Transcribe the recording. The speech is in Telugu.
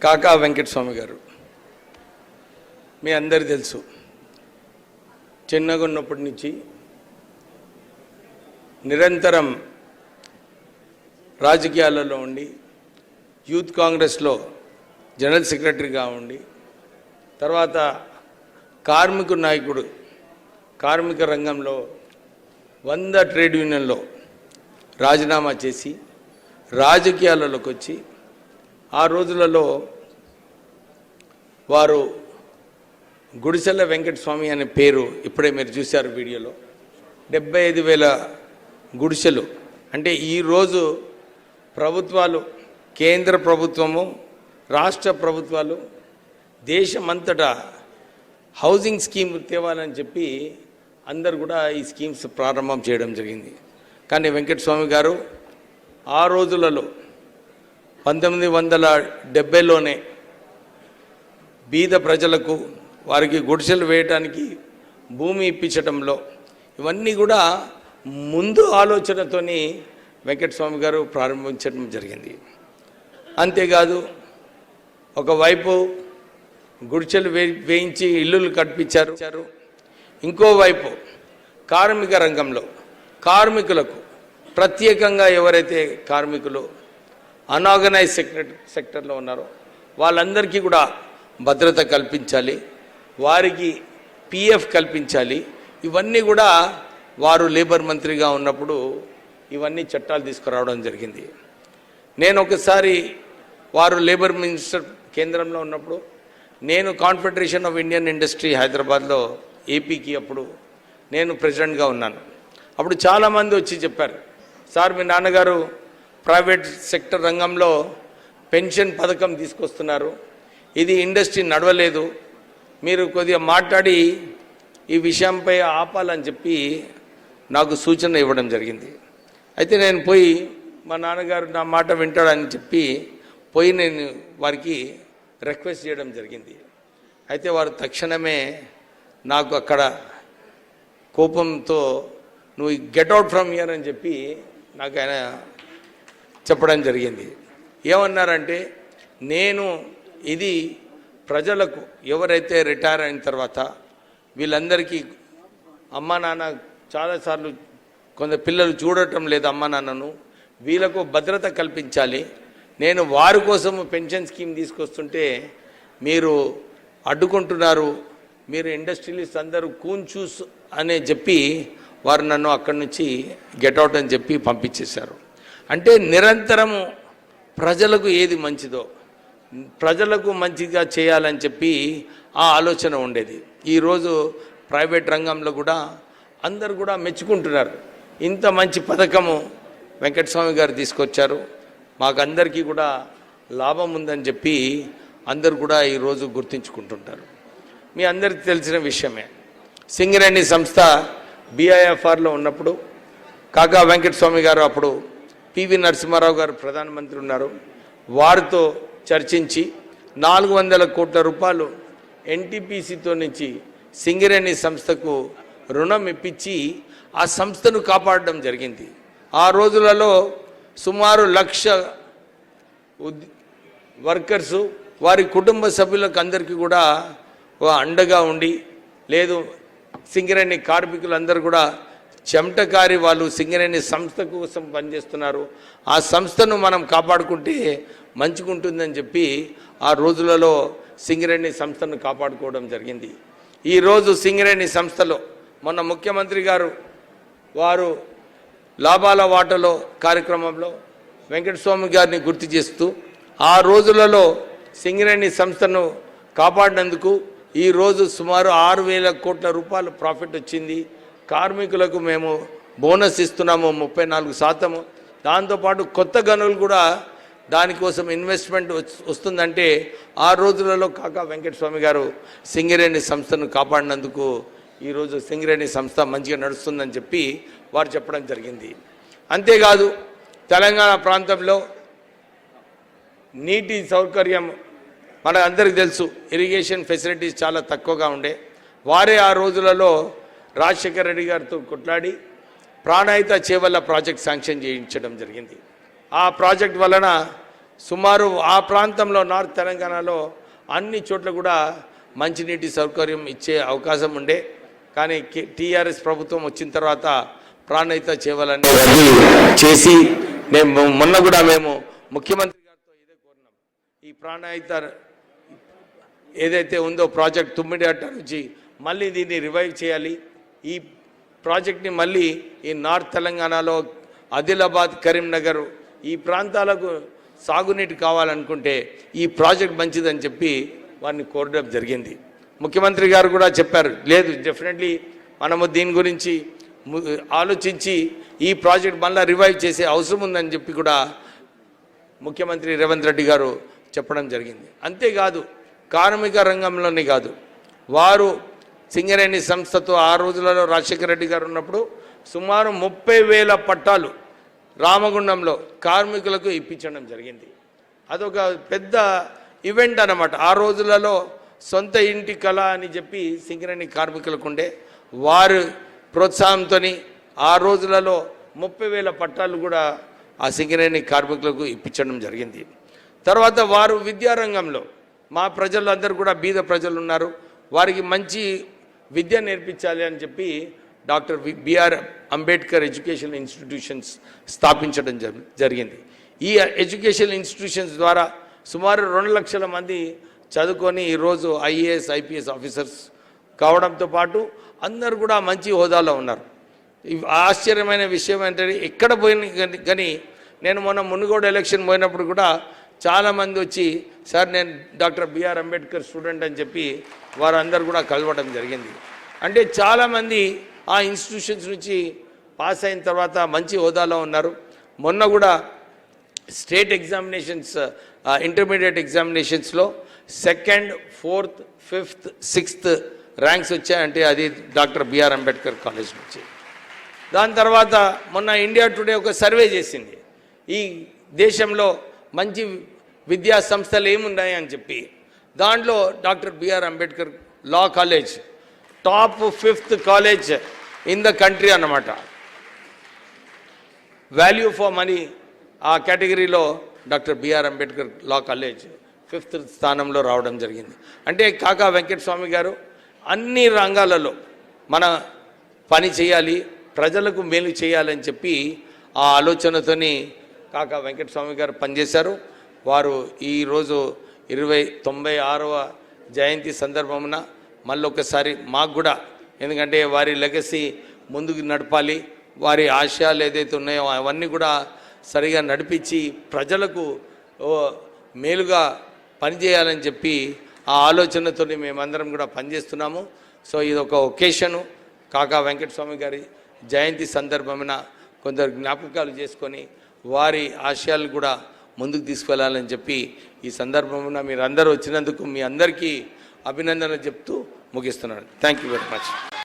కాకా వెంకటస్వామి గారు మీ అందరికీ తెలుసు. చిన్నగా ఉన్నప్పటి నుంచి నిరంతరం రాజకీయాలలో ఉండి యూత్ కాంగ్రెస్లో జనరల్ సెక్రటరీగా ఉండి తర్వాత కార్మిక నాయకుడు, కార్మిక రంగంలో 100 ట్రేడ్ యూనియన్లో రాజీనామా చేసి రాజకీయాలలోకి వచ్చి ఆ రోజులలో వారు గుడిసెల వెంకటస్వామి అనే పేరు ఇప్పుడే మీరు చూశారు వీడియోలో. 75,000 గుడిసెలు. అంటే ఈరోజు ప్రభుత్వాలు, కేంద్ర ప్రభుత్వము, రాష్ట్ర ప్రభుత్వాలు దేశమంతటా హౌసింగ్ స్కీమ్ తేవాలని చెప్పి అందరు కూడా ఈ స్కీమ్స్ ప్రారంభం చేయడం జరిగింది. కానీ వెంకటస్వామి గారు ఆ రోజులలో 1970లోనే బీద ప్రజలకు వారికి గుడిసెలు వేయడానికి భూమి ఇప్పించడంలో ఇవన్నీ కూడా ముందు ఆలోచనతోని వెంకటస్వామి గారు ప్రారంభించడం జరిగింది. అంతేకాదు ఒకవైపు గుడిసెలు వేయించి ఇల్లులు కట్టించారు, ఇంకోవైపు కార్మిక రంగంలో కార్మికులకు ప్రత్యేకంగా ఎవరైతే కార్మికులు అన్ఆర్గనైజ్ సెక్టర్లో ఉన్నారో వాళ్ళందరికీ కూడా భద్రత కల్పించాలి, వారికి పిఎఫ్ కల్పించాలి. ఇవన్నీ కూడా వారు లేబర్ మంత్రిగా ఉన్నప్పుడు ఇవన్నీ చట్టాలు తీసుకురావడం జరిగింది. నేను ఒకసారి వారు లేబర్ మినిస్టర్ కేంద్రంలో ఉన్నప్పుడు నేను కాన్ఫెడరేషన్ ఆఫ్ ఇండియన్ ఇండస్ట్రీ హైదరాబాద్లో ఏపీకి అప్పుడు నేను ప్రెసిడెంట్గా ఉన్నాను. అప్పుడు చాలామంది వచ్చి చెప్పారు, సార్ మీ నాన్నగారు ప్రైవేట్ సెక్టర్ రంగంలో పెన్షన్ పథకం తీసుకొస్తున్నారు, ఇది ఇండస్ట్రీ నడవలేదు, మీరు కొద్దిగా మాట్లాడి ఈ విషయంపై ఆపాలని చెప్పి నాకు సూచన ఇవ్వడం జరిగింది. అయితే నేను పోయి మా నాన్నగారు నా మాట వింటాడని చెప్పి పోయి నేను వారికి రిక్వెస్ట్ చేయడం జరిగింది. అయితే వారు తక్షణమే నాకు అక్కడ కోపంతో నువ్వు గెట్ అవుట్ ఫ్రమ్ హియర్ అని చెప్పి నాకు ఆయన చెప్పడం జరిగింది. ఏమన్నారంటే, నేను ఇది ప్రజలకు ఎవరైతే రిటైర్ అయిన తర్వాత వీళ్ళందరికీ అమ్మా నాన్న చాలాసార్లు కొంత పిల్లలు చూడటం లేదు అమ్మా నాన్నను, వీళ్ళకు భద్రత కల్పించాలి, నేను వారి కోసం పెన్షన్ స్కీమ్ తీసుకొస్తుంటే మీరు అడ్డుకుంటున్నారు, మీరు ఇండస్ట్రియలిస్ట్ అందరూ కూంచూస్ అనే చెప్పి వారు నన్ను అక్కడి నుంచి గెట్అవుట్ అని చెప్పి పంపించేశారు. అంటే నిరంతరము ప్రజలకు ఏది మంచిదో ప్రజలకు మంచిగా చేయాలని చెప్పి ఆ ఆలోచన ఉండేది. ఈరోజు ప్రైవేట్ రంగంలో కూడా అందరు కూడా మెచ్చుకుంటున్నారు. ఇంత మంచి పథకము వెంకటస్వామి గారు తీసుకొచ్చారు, మాకందరికీ కూడా లాభం ఉందని చెప్పి అందరు కూడా ఈరోజు గుర్తించుకుంటుంటారు. మీ అందరికీ తెలిసిన విషయమే, సింగరేణి సంస్థ BIFRలో ఉన్నప్పుడు కాకా వెంకటస్వామి గారు అప్పుడు పివి నరసింహారావు గారు ప్రధానమంత్రి ఉన్నారు, వారితో చర్చించి 400 కోట్ల రూపాయలు NTPCతో నుంచి సింగరేణి సంస్థకు రుణం ఇప్పించి ఆ సంస్థను కాపాడడం జరిగింది. ఆ రోజులలో సుమారు 1,00,000 వర్కర్సు వారి కుటుంబ సభ్యులకు అందరికీ కూడా అండగా ఉండి, లేదు సింగరేణి కార్మికులందరూ కూడా చెమటకారి వాళ్ళు సింగరేణి సంస్థ కోసం పనిచేస్తున్నారు, ఆ సంస్థను మనం కాపాడుకుంటే మంచిగుంటుందని చెప్పి ఆ రోజులలో సింగరేణి సంస్థను కాపాడుకోవడం జరిగింది. ఈరోజు సింగరేణి సంస్థలో మొన్న ముఖ్యమంత్రి గారు వారు లాభాల వాటలో కార్యక్రమంలో వెంకటస్వామి గారిని గుర్తు చేస్తూ ఆ రోజులలో సింగరేణి సంస్థను కాపాడినందుకు ఈరోజు సుమారు 6,000 కోట్ల రూపాయలు ప్రాఫిట్ వచ్చింది. కార్మికులకు మేము బోనస్ ఇస్తున్నాము 34%. దాంతోపాటు కొత్త గనులు కూడా దానికోసం ఇన్వెస్ట్మెంట్ వస్తుందంటే ఆ రోజులలో కాకా వెంకటస్వామి గారు సింగరేణి సంస్థను కాపాడినందుకు ఈరోజు సింగరేణి సంస్థ మంచిగా నడుస్తుందని చెప్పి వారు చెప్పడం జరిగింది. అంతేకాదు తెలంగాణ ప్రాంతంలో నీటి సౌకర్యం మన అందరికీ తెలుసు, ఇరిగేషన్ ఫెసిలిటీస్ చాలా తక్కువగా ఉండే. వారే ఆ రోజులలో రాజశేఖర రెడ్డి గారితో కొట్లాడి ప్రాణహిత చేవల్ల ప్రాజెక్ట్ శాంక్షన్ చేయించడం జరిగింది. ఆ ప్రాజెక్ట్ వలన సుమారు ఆ ప్రాంతంలో నార్త్ తెలంగాణలో అన్ని చోట్ల కూడా మంచినీటి సౌకర్యం ఇచ్చే అవకాశం ఉండే, కానీ టీఆర్ఎస్ ప్రభుత్వం వచ్చిన తర్వాత ప్రాణహిత చేయాలని చేసి మొన్న కూడా మేము ముఖ్యమంత్రి గారితో ఇదే కోరినాం. ఈ ప్రాణహిత ఏదైతే ఉందో ప్రాజెక్ట్ తుమ్మిడిహట్ట నుంచి మళ్ళీ దీన్ని రివైవ్ చేయాలి. ఈ ప్రాజెక్ట్ని మళ్ళీ ఈ నార్త్ తెలంగాణలో ఆదిలాబాద్, కరీంనగర్ ఈ ప్రాంతాలకు సాగునీటి కావాలనుకుంటే ఈ ప్రాజెక్ట్ మంచిదని చెప్పి వారిని కోరడం జరిగింది. ముఖ్యమంత్రి గారు కూడా చెప్పారు, లేదు డెఫినెట్లీ మనము దీని గురించి ఆలోచించి ఈ ప్రాజెక్ట్ మళ్ళీ రివైవ్ చేసే అవసరం ఉందని చెప్పి కూడా ముఖ్యమంత్రి రేవంత్ రెడ్డి గారు చెప్పడం జరిగింది. అంతేకాదు కార్మిక రంగంలోనే కాదు, వారు సింగరేణి సంస్థతో ఆ రోజులలో రాజశేఖర రెడ్డి గారు ఉన్నప్పుడు సుమారు 30,000 పట్టాలు రామగుండంలో కార్మికులకు ఇప్పించడం జరిగింది. అదొక పెద్ద ఈవెంట్ అన్నమాట. ఆ రోజులలో సొంత ఇంటి కళ అని చెప్పి సింగరేణి కార్మికులకు ఉండే, వారు ప్రోత్సాహంతో ఆ రోజులలో 30,000 పట్టాలు కూడా ఆ సింగరేణి కార్మికులకు ఇప్పించడం జరిగింది. తర్వాత వారు విద్యారంగంలో మా ప్రజలు అందరూ కూడా బీద ప్రజలు ఉన్నారు, వారికి మంచి విద్య నేర్పించాలి అని చెప్పి doctor BR Ambedkar education institutions స్థాపించడం జరిగింది. ఈ ఎడ్యుకేషన్ ఇన్స్టిట్యూషన్స్ ద్వారా సుమారు 2 లక్షల మంది చదువుకొని ఈరోజు ఐఏఎస్, ఐపీఎస్ ఆఫీసర్స్ కావడంతో పాటు అందరూ కూడా మంచి హోదాలో ఉన్నారు. ఆశ్చర్యమైన విషయం ఏంటంటే ఎక్కడ పోయిన కానీ నేను మొన్న మునుగోడు ఎలక్షన్ పోయినప్పుడు కూడా చాలామంది వచ్చి సార్ నేను డాక్టర్ బిఆర్ అంబేద్కర్ స్టూడెంట్ అని చెప్పి వారందరూ కూడా కలవడం జరిగింది. అంటే చాలామంది ఆ ఇన్స్టిట్యూషన్స్ నుంచి పాస్ అయిన తర్వాత మంచి హోదాలో ఉన్నారు. మొన్న కూడా స్టేట్ ఎగ్జామినేషన్స్, ఇంటర్మీడియట్ ఎగ్జామినేషన్స్లో 2nd, 4th, 5th, 6th ranks వచ్చాయంటే అది డాక్టర్ బిఆర్ అంబేద్కర్ కాలేజ్ నుంచి. దాని తర్వాత మొన్న ఇండియా టుడే ఒక సర్వే చేసింది, ఈ దేశంలో మంచి విద్యా సంస్థలు ఏమున్నాయి అని చెప్పి. దాంట్లో doctor BR Ambedkar law college top 5th college in the country అన్నమాట. వాల్యూ ఫర్ మనీ ఆ కేటగిరీలో doctor BR Ambedkar law college 5th స్థానంలో రావడం జరిగింది. అంటే కాకా వెంకటస్వామి గారు అన్ని రంగాలలో మన పని చేయాలి, ప్రజలకు మేలు చేయాలని చెప్పి ఆ ఆలోచనతోని కాకా వెంకటస్వామి గారు పనిచేశారు. వారు ఈరోజు 96వ జయంతి సందర్భమున మళ్ళీ ఒకసారి మాకు కూడా, ఎందుకంటే వారి లెగసీ ముందుకు నడపాలి, వారి ఆశయాలు ఏదైతే ఉన్నాయో అవన్నీ కూడా సరిగా నడిపించి ప్రజలకు మేలుగా పనిచేయాలని చెప్పి ఆ ఆలోచనతో మేమందరం కూడా పనిచేస్తున్నాము. సో ఇది ఒక ఒకేషను, కాకా వెంకటస్వామి గారి జయంతి సందర్భమున కొందరు జ్ఞాపకాలు చేసుకొని వారి ఆశయాలు కూడా ముందుకు తీసుకెళ్లాలని చెప్పి ఈ సందర్భమున మీరు అందరూ వచ్చినందుకు మీ అందరికీ అభినందనలు చెప్తూ ముగిస్తున్నాను. Thank you very much.